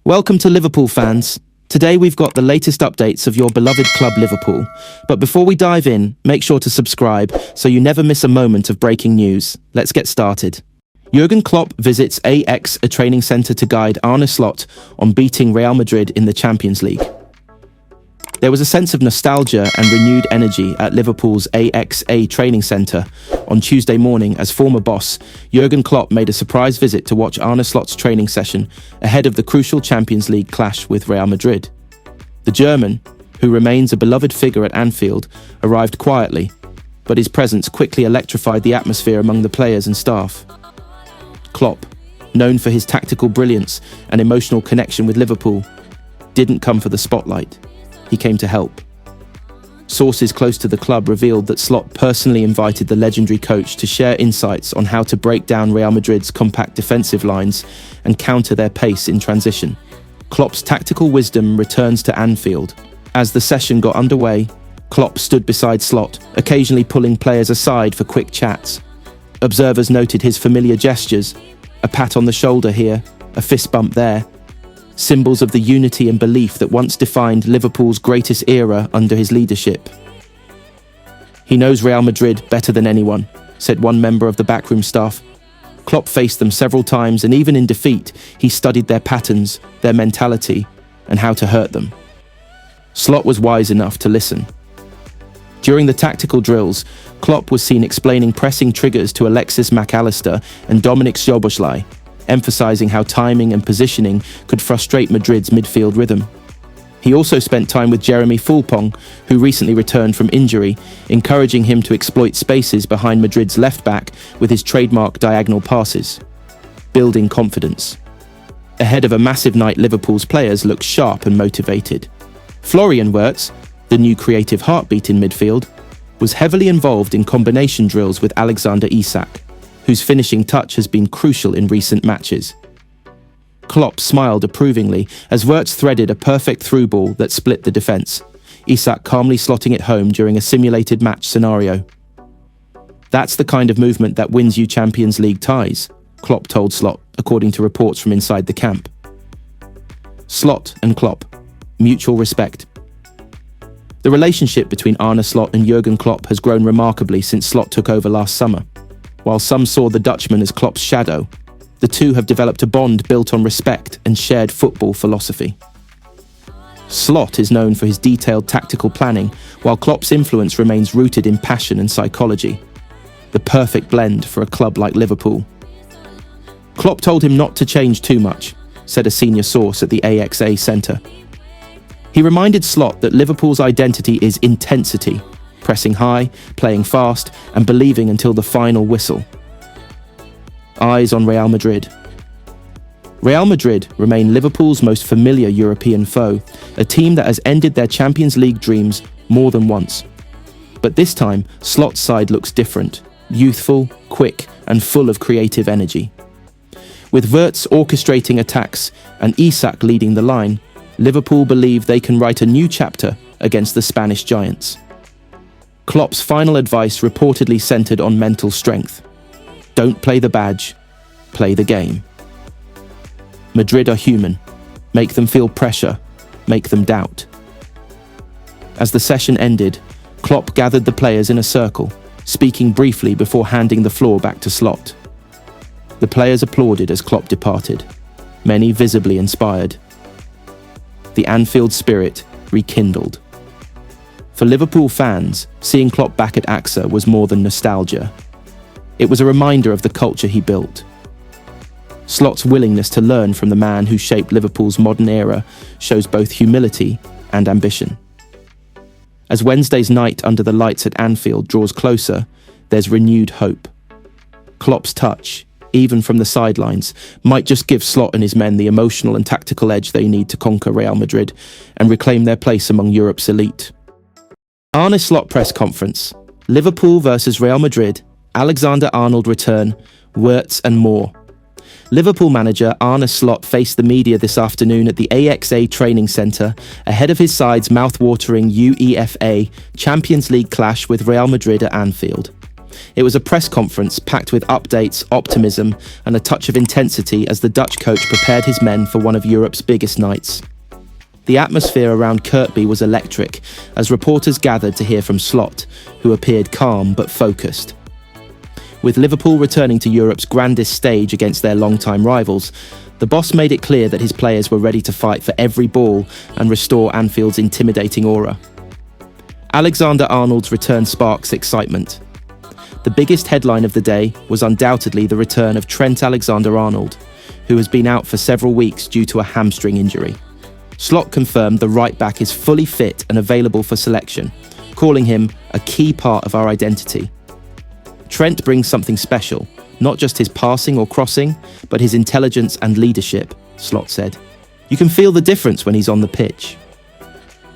Welcome to Liverpool fans. Today we've got the latest updates of your beloved club Liverpool. But before we dive in, make sure to subscribe so you never miss a moment of breaking news. Let's get started. Jurgen Klopp visits AX, a training centre to guide Arne Slot on beating Real Madrid in the Champions League. There was a sense of nostalgia and renewed energy at Liverpool's AXA training centre on Tuesday morning as former boss Jurgen Klopp made a surprise visit to watch Arne Slot's training session ahead of the crucial Champions League clash with Real Madrid. The German, who remains a beloved figure at Anfield, arrived quietly, but his presence quickly electrified the atmosphere among the players and staff. Klopp, known for his tactical brilliance and emotional connection with Liverpool, didn't come for the spotlight. He came to help. Sources close to the club revealed that Slot personally invited the legendary coach to share insights on how to break down Real Madrid's compact defensive lines and counter their pace in transition. Klopp's tactical wisdom returns to Anfield. As the session got underway, Klopp stood beside Slot, occasionally pulling players aside for quick chats. Observers noted his familiar gestures, a pat on the shoulder here, a fist bump there, symbols of the unity and belief that once defined Liverpool's greatest era under his leadership. "He knows Real Madrid better than anyone," said one member of the backroom staff. Klopp faced them several times, and even in defeat, he studied their patterns, their mentality, and how to hurt them. Slot was wise enough to listen. During the tactical drills, Klopp was seen explaining pressing triggers to Alexis Mac Allister and Dominik Szoboszlai, emphasizing how timing and positioning could frustrate Madrid's midfield rhythm. He also spent time with Jeremy Frimpong, who recently returned from injury, encouraging him to exploit spaces behind Madrid's left-back with his trademark diagonal passes, building confidence. Ahead of a massive night, Liverpool's players looked sharp and motivated. Florian Wirtz, the new creative heartbeat in midfield, was heavily involved in combination drills with Alexander Isak, whose finishing touch has been crucial in recent matches. Klopp smiled approvingly as Wirtz threaded a perfect through ball that split the defence, Isak calmly slotting it home during a simulated match scenario. "That's the kind of movement that wins you Champions League ties," Klopp told Slot, according to reports from inside the camp. Slot and Klopp, mutual respect. The relationship between Arne Slot and Jurgen Klopp has grown remarkably since Slot took over last summer. While some saw the Dutchman as Klopp's shadow, the two have developed a bond built on respect and shared football philosophy. Slot is known for his detailed tactical planning, while Klopp's influence remains rooted in passion and psychology. The perfect blend for a club like Liverpool. Klopp told him not to change too much, said a senior source at the AXA centre. He reminded Slot that Liverpool's identity is intensity, pressing high, playing fast, and believing until the final whistle. Eyes on Real Madrid. Real Madrid remain Liverpool's most familiar European foe, a team that has ended their Champions League dreams more than once. But this time, Slot's side looks different, youthful, quick, and full of creative energy. With Wirtz orchestrating attacks and Isak leading the line, Liverpool believe they can write a new chapter against the Spanish giants. Klopp's final advice reportedly centered on mental strength. Don't play the badge, play the game. Madrid are human. Make them feel pressure, make them doubt. As the session ended, Klopp gathered the players in a circle, speaking briefly before handing the floor back to Slot. The players applauded as Klopp departed, many visibly inspired. The Anfield spirit rekindled. For Liverpool fans, seeing Klopp back at AXA was more than nostalgia. It was a reminder of the culture he built. Slot's willingness to learn from the man who shaped Liverpool's modern era shows both humility and ambition. As Wednesday's night under the lights at Anfield draws closer, there's renewed hope. Klopp's touch, even from the sidelines, might just give Slot and his men the emotional and tactical edge they need to conquer Real Madrid and reclaim their place among Europe's elite. Arne Slot press conference. Liverpool versus Real Madrid, Alexander-Arnold return, Wirtz and more. Liverpool manager Arne Slot faced the media this afternoon at the AXA training centre ahead of his side's mouth-watering UEFA Champions League clash with Real Madrid at Anfield. It was a press conference packed with updates, optimism, and a touch of intensity as the Dutch coach prepared his men for one of Europe's biggest nights. The atmosphere around Kirkby was electric as reporters gathered to hear from Slot, who appeared calm but focused. With Liverpool returning to Europe's grandest stage against their longtime rivals, the boss made it clear that his players were ready to fight for every ball and restore Anfield's intimidating aura. Alexander-Arnold's return sparks excitement. The biggest headline of the day was undoubtedly the return of Trent Alexander-Arnold, who has been out for several weeks due to a hamstring injury. Slot confirmed the right-back is fully fit and available for selection, calling him a key part of our identity. Trent brings something special, not just his passing or crossing, but his intelligence and leadership, Slot said. You can feel the difference when he's on the pitch.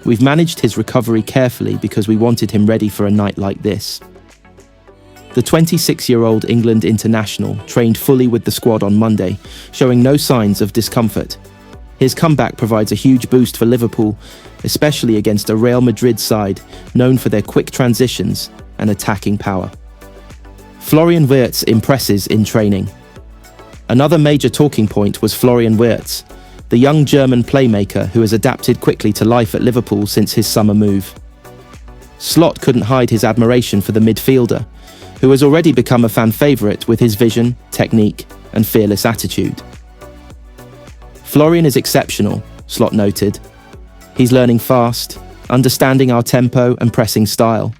We've managed his recovery carefully because we wanted him ready for a night like this. The 26-year-old England international trained fully with the squad on Monday, showing no signs of discomfort. His comeback provides a huge boost for Liverpool, especially against a Real Madrid side known for their quick transitions and attacking power. Florian Wirtz impresses in training. Another major talking point was Florian Wirtz, the young German playmaker who has adapted quickly to life at Liverpool since his summer move. Slot couldn't hide his admiration for the midfielder, who has already become a fan favourite with his vision, technique, and fearless attitude. Florian is exceptional, Slot noted. He's learning fast, understanding our tempo and pressing style.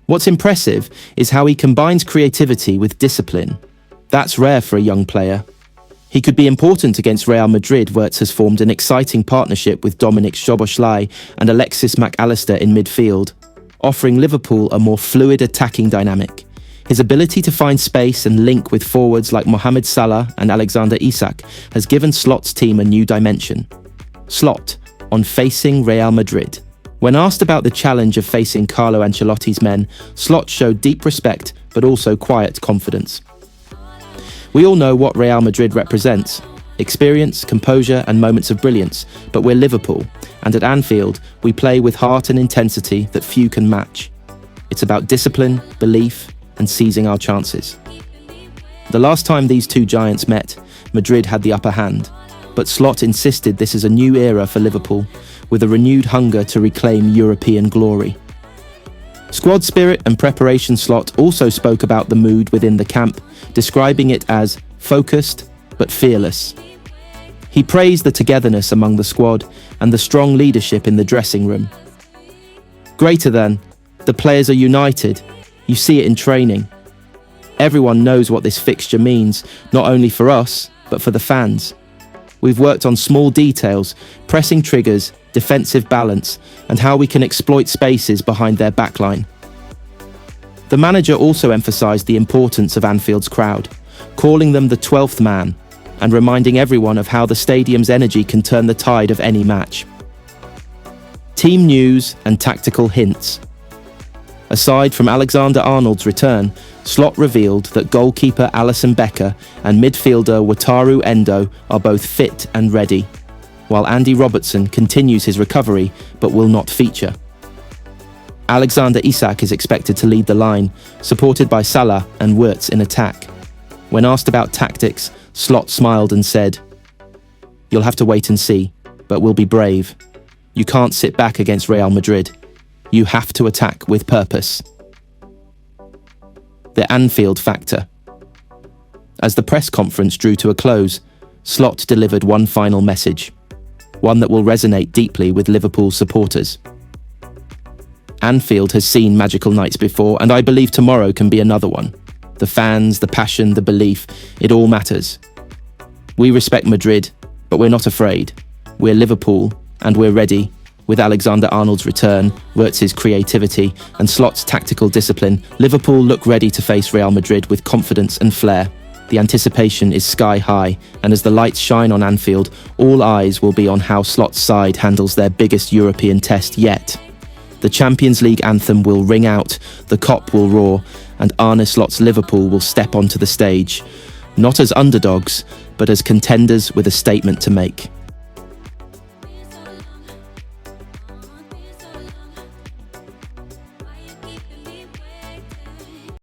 What's impressive is how he combines creativity with discipline. That's rare for a young player. He could be important against Real Madrid, where Wirtz has formed an exciting partnership with Dominik Szoboszlai and Alexis McAllister in midfield, offering Liverpool a more fluid attacking dynamic. His ability to find space and link with forwards like Mohamed Salah and Alexander Isak has given Slot's team a new dimension. Slot, on facing Real Madrid. When asked about the challenge of facing Carlo Ancelotti's men, Slot showed deep respect but also quiet confidence. We all know what Real Madrid represents: experience, composure and moments of brilliance, but we're Liverpool, and at Anfield we play with heart and intensity that few can match. It's about discipline, belief and seizing our chances. The last time these two giants met, Madrid had the upper hand, but Slot insisted this is a new era for Liverpool, with a renewed hunger to reclaim European glory. Squad spirit and preparation. Slot also spoke about the mood within the camp, describing it as focused but fearless. He praised the togetherness among the squad and the strong leadership in the dressing room. Greater than, the players are united. You see it in training. Everyone knows what this fixture means, not only for us, but for the fans. We've worked on small details, pressing triggers, defensive balance, and how we can exploit spaces behind their backline. The manager also emphasised the importance of Anfield's crowd, calling them the 12th man, and reminding everyone of how the stadium's energy can turn the tide of any match. Team news and tactical hints. Aside from Alexander-Arnold's return, Slot revealed that goalkeeper Alisson Becker and midfielder Wataru Endo are both fit and ready, while Andy Robertson continues his recovery but will not feature. Alexander Isak is expected to lead the line, supported by Salah and Wirtz in attack. When asked about tactics, Slot smiled and said, "You'll have to wait and see, but we'll be brave. You can't sit back against Real Madrid. You have to attack with purpose." The Anfield factor. As the press conference drew to a close, Slot delivered one final message, one that will resonate deeply with Liverpool supporters. Anfield has seen magical nights before, and I believe tomorrow can be another one. The fans, the passion, the belief, it all matters. We respect Madrid, but we're not afraid. We're Liverpool, and we're ready. With Alexander-Arnold's return, Wirtz's creativity, and Slot's tactical discipline, Liverpool look ready to face Real Madrid with confidence and flair. The anticipation is sky high, and as the lights shine on Anfield, all eyes will be on how Slot's side handles their biggest European test yet. The Champions League anthem will ring out, the Kop will roar, and Arne Slot's Liverpool will step onto the stage, not as underdogs, but as contenders with a statement to make.